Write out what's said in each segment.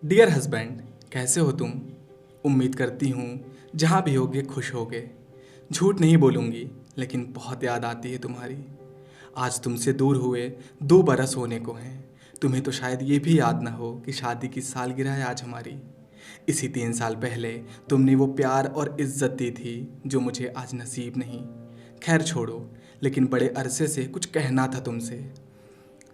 Dear husband, कैसे हो तुम? उम्मीद करती हूँ जहाँ भी होगे खुश होगे। झूठ नहीं बोलूँगी, लेकिन बहुत याद आती है तुम्हारी। आज तुमसे दूर हुए 2 बरस होने को हैं। तुम्हें तो शायद ये भी याद ना हो कि शादी की सालगिरह है आज हमारी। इसी 3 साल पहले तुमने वो प्यार और इज्जत दी थी जो मुझे आज नसीब नहीं। खैर छोड़ो, लेकिन बड़े अरसे से कुछ कहना था तुमसे।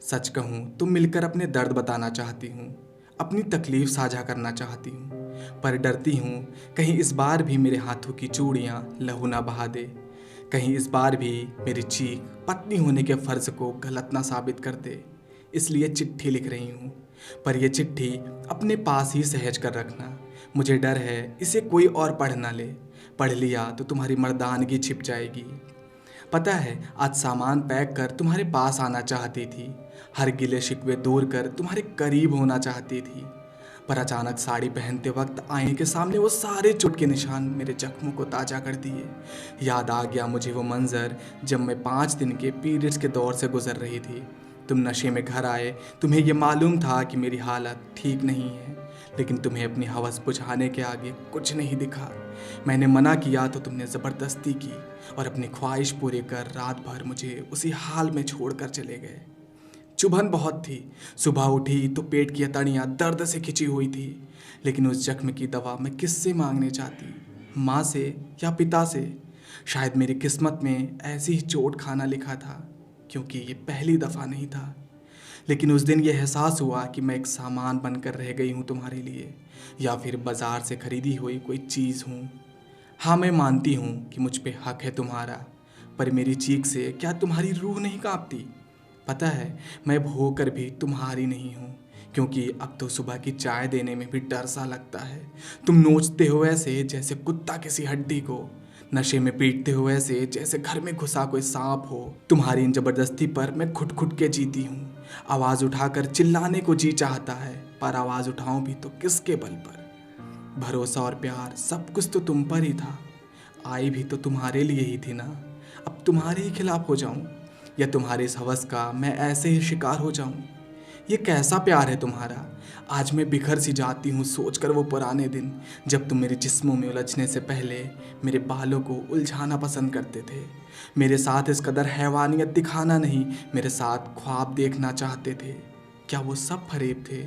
सच कहूँ तो मिलकर अपने दर्द बताना चाहती हूँ, अपनी तकलीफ साझा करना चाहती हूँ, पर डरती हूँ कहीं इस बार भी मेरे हाथों की चूड़ियाँ लहू ना बहा दे। कहीं इस बार भी मेरी चीख पत्नी होने के फ़र्ज़ को गलत ना साबित कर दे। इसलिए चिट्ठी लिख रही हूँ, पर यह चिट्ठी अपने पास ही सहेज कर रखना। मुझे डर है इसे कोई और पढ़ ना ले। पढ़ लिया तो तुम्हारी मर्दानगी छिप जाएगी। पता है, आज सामान पैक कर तुम्हारे पास आना चाहती थी, हर गिले शिकवे दूर कर तुम्हारे करीब होना चाहती थी, पर अचानक साड़ी पहनते वक्त आईने के सामने वो सारे चोट के निशान मेरे जख्मों को ताज़ा कर दिए। याद आ गया मुझे वो मंज़र जब मैं 5 दिन के पीरियड्स के दौर से गुजर रही थी। तुम नशे में घर आए, तुम्हें ये मालूम था कि मेरी हालत ठीक नहीं है, लेकिन तुम्हें अपनी हवस बुझाने के आगे कुछ नहीं दिखा। मैंने मना किया तो तुमने ज़बरदस्ती की और अपनी ख्वाहिश पूरी कर रात भर मुझे उसी हाल में छोड़कर चले गए। चुभन बहुत थी, सुबह उठी तो पेट की अतड़ियाँ दर्द से खिंची हुई थी, लेकिन उस जख्म की दवा मैं किससे मांगने चाहती? माँ से या पिता से? शायद मेरी किस्मत में ऐसी ही चोट खाना लिखा था, क्योंकि ये पहली दफ़ा नहीं था। लेकिन उस दिन ये एहसास हुआ कि मैं एक सामान बनकर रह गई हूँ तुम्हारे लिए, या फिर बाज़ार से खरीदी हुई कोई चीज़ हूँ। हाँ, मैं मानती हूँ कि मुझ पे हक है तुम्हारा, पर मेरी चीख से क्या तुम्हारी रूह नहीं कांपती? पता है, मैं अब होकर भी तुम्हारी नहीं हूँ, क्योंकि अब तो सुबह की चाय देने में भी डर सा लगता है। तुम नोचते हो ऐसे जैसे कुत्ता किसी हड्डी को, नशे में पीटते हो ऐसे जैसे घर में घुसा कोई सांप हो। तुम्हारी इन जबरदस्ती पर मैं घुट घुट के जीती हूँ। आवाज़ उठाकर चिल्लाने को जी चाहता है, पर आवाज़ उठाऊं भी तो किसके बल पर? भरोसा और प्यार सब कुछ तो तुम पर ही था। आई भी तो तुम्हारे लिए ही थी ना। अब तुम्हारे ही खिलाफ हो जाऊं, या तुम्हारे इस हवस का मैं ऐसे ही शिकार हो जाऊं? ये कैसा प्यार है तुम्हारा? आज मैं बिखर सी जाती हूँ सोचकर वो पुराने दिन, जब तुम मेरे जिस्मों में उलझने से पहले मेरे बालों को उलझाना पसंद करते थे। मेरे साथ इस कदर हैवानियत दिखाना नहीं, मेरे साथ ख्वाब देखना चाहते थे। क्या वो सब फरेब थे,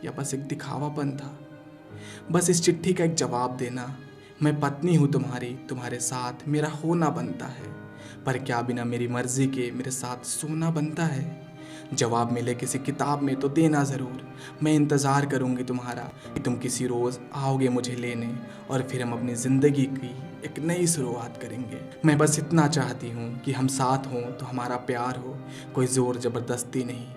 या बस एक दिखावापन था? बस इस चिट्ठी का एक जवाब देना। मैं पत्नी हूँ तुम्हारी, तुम्हारे साथ मेरा होना बनता है, पर क्या बिना मेरी मर्जी के मेरे साथ सोना बनता है? जवाब मिले किसी किताब में तो देना ज़रूर। मैं इंतज़ार करूँगी तुम्हारा कि तुम किसी रोज़ आओगे मुझे लेने, और फिर हम अपनी ज़िंदगी की एक नई शुरुआत करेंगे। मैं बस इतना चाहती हूँ कि हम साथ हों तो हमारा प्यार हो, कोई ज़ोर ज़बरदस्ती नहीं।